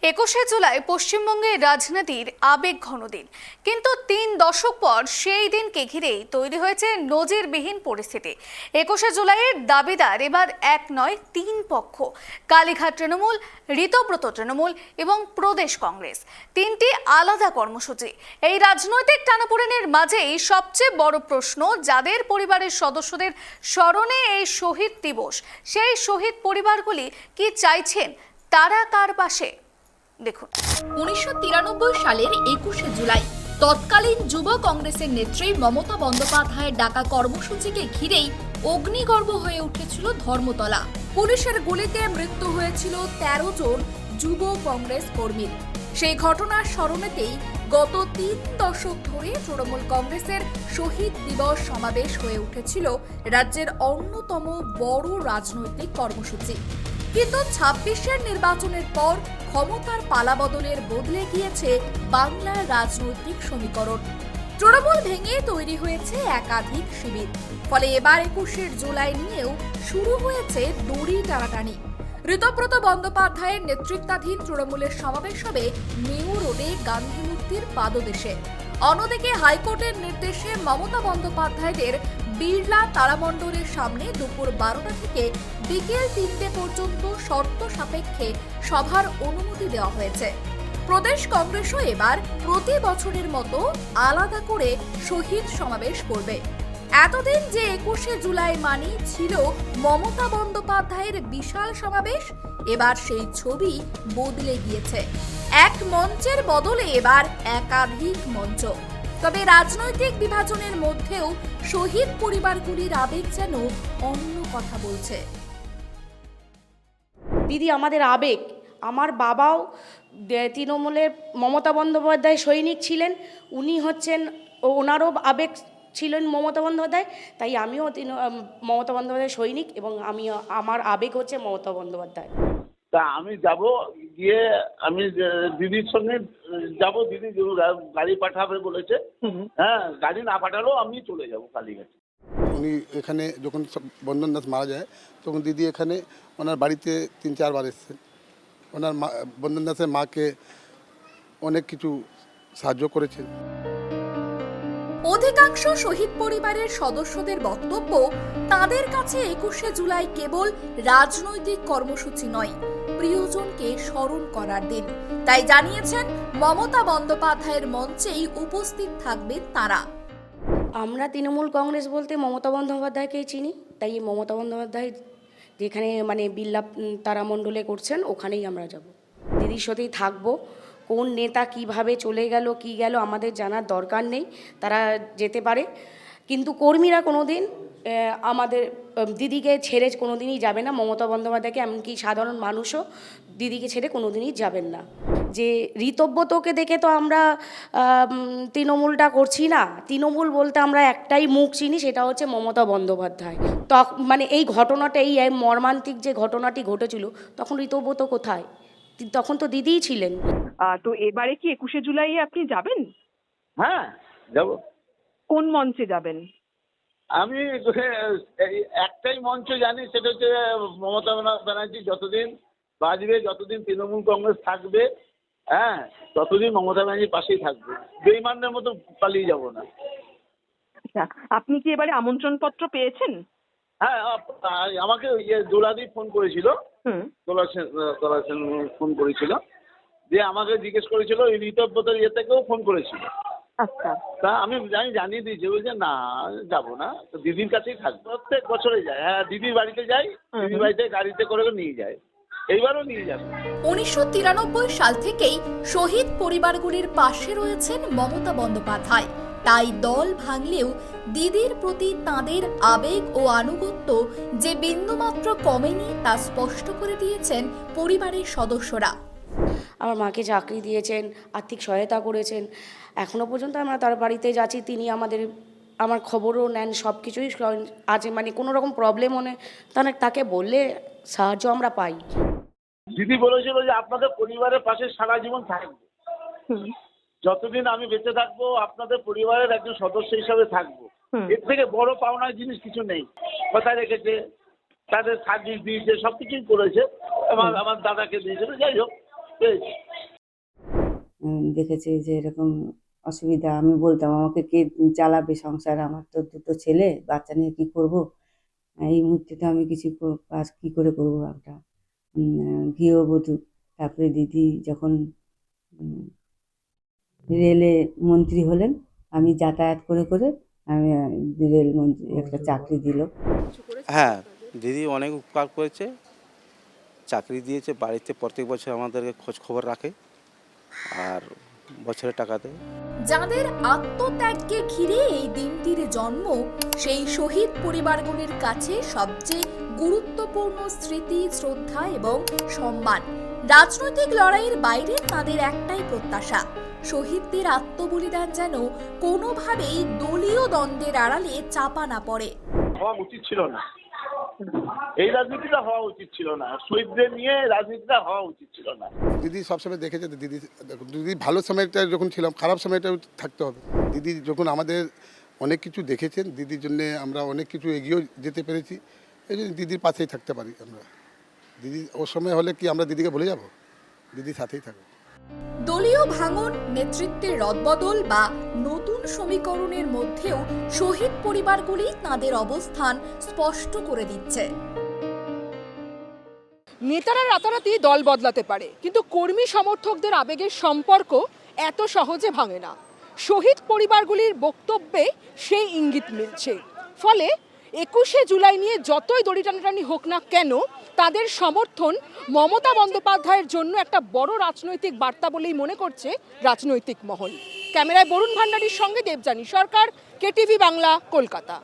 21শে জুলাই পশ্চিমবঙ্গের রাজনীতির আবেগ ঘন দিন, কিন্তু 3 দশক পর সেই দিনকে ঘিরেই তৈরি হয়েছে নজিরবিহীন পরিস্থিতি। 21শে জুলাইয়ের দাবিদার এবার এক নয়, 3 পক্ষ। কালীঘাট তৃণমূল, ঋতব্রত তৃণমূল এবং প্রদেশ কংগ্রেস, 3টি আলাদা কর্মসূচি। এই রাজনৈতিক টানাপোড়েনের মাঝেই সবচেয়ে বড় প্রশ্ন, যাদের পরিবারের সদস্যদের স্মরণে এই শহীদ দিবস, সেই শহীদ পরিবারগুলি কি চাইছেন, তারা কার পাশে? দেখুন, 1993 সালের 21শে জুলাই তৎকালীন যুব কংগ্রেসের নেত্রী মমতা বন্দ্যোপাধ্যায়ের ডাকা কর্মসূচিকে ঘিরেই অগ্নিগর্ভ হয়ে উঠেছিল ধর্মতলা। পুলিশের গুলিতে মৃত্যু হয়েছিল 13 জন যুব কংগ্রেস কর্মীর। সেই ঘটনার স্মরণেতেই গত 3 দশক ধরে তৃণমূল কংগ্রেসের শহীদ দিবস সমাবেশ হয়ে উঠেছিল রাজ্যের অন্যতম বড় রাজনৈতিক কর্মসূচি। কিন্তু 26এর নির্বাচনের পর ক্ষমতার পালাবদলের বদলে গিয়েছে বাংলার রাজনৈতিক সমীকরণ। তৃণমূল ভেঙে তৈরি হয়েছে একাধিক শিবির। ফলে এবার 21শে জুলাই নিয়েও শুরু হয়েছে দড়ি টানাটানি। ঋতব্রত বন্দ্যোপাধ্যায়ের নেতৃত্বাধীন তৃণমূলের সমাবেশ হবে মেয়ো রোডে গান্ধী মূর্তির পাদদেশে। অন্যদিকে হাইকোর্টের নির্দেশে মমতা বন্দ্যোপাধ্যায়দের বিড়লা তারামণ্ডলের সামনে দুপুর 12টা থেকে বিকেল 3টে পর্যন্ত শর্ত সাপেক্ষে সভার অনুমতি দেওয়া হয়েছে। প্রদেশ কংগ্রেসও এবার প্রতি বছরের মতো আলাদা করে শহীদ সমাবেশ করবে। এতদিন যে 21শে জুলাই মানেই ছিল মমতা বন্দ্যোপাধ্যায়ের বিশাল সমাবেশ, এবার সেই ছবি বদলে গিয়েছে। এক মঞ্চের বদলে এবার একাধিক মঞ্চ। তবে রাজনৈতিক বিভাজনের মধ্যেও শহীদ পরিবারগুলির আবেগ যেন অন্য কথা বলছে। দিদি আমাদের আবেগ। আমার বাবাও তৃণমূলের মমতা বন্দ্যোপাধ্যায় সৈনিক ছিলেন, উনি হচ্ছেন, ওনারও আবেগ ছিলেন মমতা বন্দ্যোপাধ্যায়, তাই আমিও মমতা বন্দ্যোপাধ্যায় সৈনিক এবং আমার আবেগ হচ্ছে মমতা বন্দ্যোপাধ্যায়। তা আমি যাব, গিয়ে আমি দিদির সঙ্গে যাব। দিদি গাড়ি পাঠাবে বলেছে। হ্যাঁ, গাড়ি না পাঠালেও আমি চলে যাব কালীঘাটে। উনি এখানে যখন বন্ধন দাস মারা যায় তখন দিদি এখানে ওনার বাড়িতে 3-4 বার এসেছেন। ওনার মা, বন্ধন দাসের মাকে অনেক কিছু সাহায্য করেছেন। অধিকাংশ শহীদ পরিবারের সদস্যদের বক্তব্য, তাদের কাছে 21শে জুলাই কেবল রাজনৈতিক কর্মসূচি নয়, প্রিয়জনকে স্মরণ করার দিন। তাই জানিয়েছেন মমতা বন্দ্যোপাধ্যায়ের মঞ্চেই উপস্থিত থাকবেন তারা। আমরা তৃণমূল কংগ্রেস বলতে মমতা বন্দ্যোপাধ্যায়কেই চিনি, তাই মমতা বন্দ্যোপাধ্যায় যেখানে বিড়লা তারামণ্ডলে করছেন ওখানেই আমরা যাব। দিদির সাথেই থাকবো। কোন নেতা কিভাবে চলে গেল কি গেল আমাদের জানার দরকার নেই, তারা যেতে পারে, কিন্তু কর্মীরা কোনোদিন আমাদের দিদিকে ছেড়ে কোনোদিনই যাবে না। মমতা বন্দ্যোপাধ্যায়কে, এমনকি সাধারণ মানুষও দিদিকে ছেড়ে কোনোদিনই যাবেন না। যে ঋতব্রতকে দেখে তো আমরা তৃণমূলটা করছি না। তৃণমূল বলতে আমরা একটাই মুখ চিনি, সেটা হচ্ছে মমতা বন্দ্যোপাধ্যায়। এই ঘটনাটা, এই মর্মান্তিক যে ঘটনাটি ঘটেছিল, তখন ঋতব্রত কোথায়? তখন তো দিদিই ছিলেন। তো এবারে কি 21শে জুলাই আপনি যাবেন? হ্যাঁ, যাব। কোন মঞ্চে যাবেন? আমি একটাই মঞ্চ জানি, সেটা হচ্ছে মমতা ব্যানার্জি যতদিন বাঁচবে, যতদিন তৃণমূল কংগ্রেস থাকবে, হ্যাঁ, ততদিন মমতা ব্যানার্জির পাশেই থাকবে। বেইমানদের মতো পালিয়ে যাব না। আচ্ছা, আপনি কি এবারে আমন্ত্রণ পত্র পেয়েছেন? হ্যাঁ, আমাকে দোলাদি ফোন করেছিল। দোলা সেন ফোন করেছিল, যে আমাকে জিজ্ঞেস করেছিল, ঋতব্রত থেকেও ফোন করেছিল। আচ্ছা, তা আমি জানিয়ে দিয়েছি, বলছে না যাবো না, দিদির কাছেই থাকবো। প্রত্যেক বছরে যায়। হ্যাঁ, দিদির বাড়িতে যাই, দিদির বাড়িতে গাড়িতে করে নিয়ে যায়, এইবারও নিয়ে যাবে। 1993 সাল থেকেই শহীদ পরিবারগুলির পাশে রয়েছেন মমতা বন্দ্যোপাধ্যায়। তাই দল ভাঙলেও দিদির প্রতি তাঁদের আবেগ ও আনুগত্য যে বিন্দুমাত্র কমেনি, তা স্পষ্ট করে দিয়েছেন পরিবারের সদস্যরা। আমার মাকে চাকরি দিয়েছেন, আর্থিক সহায়তা করেছেন, এখনও পর্যন্ত আমরা তার বাড়িতে যাচ্ছি, তিনি আমার খবরও নেন, সব কিছুই আছে। কোনো রকম প্রবলেম হলে তাকে বললে সাহায্য আমরা পাই। দিদি বলেছিল যে আপনাদের পরিবারের পাশে সারা জীবন থাকবে, যতদিন আমি বেঁচে থাকবো আপনাদের পরিবারের একজন সদস্য হিসাবে থাকবো। এর থেকে বড় পাওনার জিনিস কিছু নেই। কথা রেখেছে, তাদের সার্ভিস দিয়েছে, সবকিছুই করেছে। আমার দাদাকে দিয়েছিল, যাই হোক পেয়েছে। দেখেছে যে এরকম অসুবিধা। আমি বলতাম আমাকে কে চালাবে সংসার, আমার তো দুটো ছেলে, বাচ্চা নিয়ে কি করব। এই মুহূর্তে তো আমি কিছু কাজ কী করে করবো একটা গৃহবধূ। তারপরে দিদি যখন রেলে মন্ত্রী হলেন, আমি যাতায়াত করে করে আমি রেল মন্ত্রী একটা চাকরি দিল। হ্যাঁ, দিদি অনেক উপকার করেছে, চাকরি দিয়েছে, বাড়িতে প্রত্যেক বছর আমাদেরকে খোঁজ খবর রাখে আর বছরে টাকা দেয়। যাদের আত্মত্যাগকে ঘিরে এই দিনটির জন্ম, সেই শহীদ পরিবারগুলির কাছে সবচেয়ে গুরুত্বপূর্ণ স্মৃতি, শ্রদ্ধা এবং সম্মান। রাজনৈতিক লড়াইয়ের বাইরে তাদের একটাই প্রত্যাশা, শহীদদের আত্মবলিদান যেন কোনোভাবেই দলীয় দ্বন্দ্বের আড়ালে চাপা না পড়ে। হওয়া উচিত ছিল না, এই রাজনীতিটা হওয়া উচিত ছিল না, শহীদদের নিয়ে রাজনীতিটা হওয়া উচিত ছিল না। দিদি সবসময় দেখেছে যে দিদি ভালো সময়টা যখন ছিলাম, খারাপ সময়টাও থাকতে হবে। দিদি যখন আমাদের অনেক কিছু দেখেছেন, দিদির জন্য আমরা অনেক কিছু এগিয়েও যেতে পেরেছি। এই জন্য দিদির পাশেই থাকতে পারি আমরা। দিদি ওর সময় হলে কি আমরা দিদিকে ভুলে যাব? দিদির সাথেই থাকবো। দলীয় ভাঙন, নেতৃত্বের রদবদল বা নতুন সমীকরণের মধ্যেও শহীদ পরিবারগুলি তাদের অবস্থান স্পষ্ট করে দিচ্ছে। নেতারা রাতারাতি দল বদলাতে পারে, কিন্তু কর্মী সমর্থকদের আবেগের সম্পর্ক এত সহজে ভাঙে না। শহীদ পরিবারগুলির বক্তব্যে সেই ইঙ্গিত মিলছে। ফলে 21শে জুলাই নিয়ে যতই দড়ি টানাটানি হোক না কেন, তাদের সমর্থন মমতা বন্দ্যোপাধ্যায়ের জন্য একটা বড় রাজনৈতিক বার্তা বলেই মনে করছে রাজনৈতিক মহল। ক্যামেরায় বরুণ ভান্ডারীর সঙ্গে দেবযানী সরকার, কেটিভি বাংলা, কলকাতা।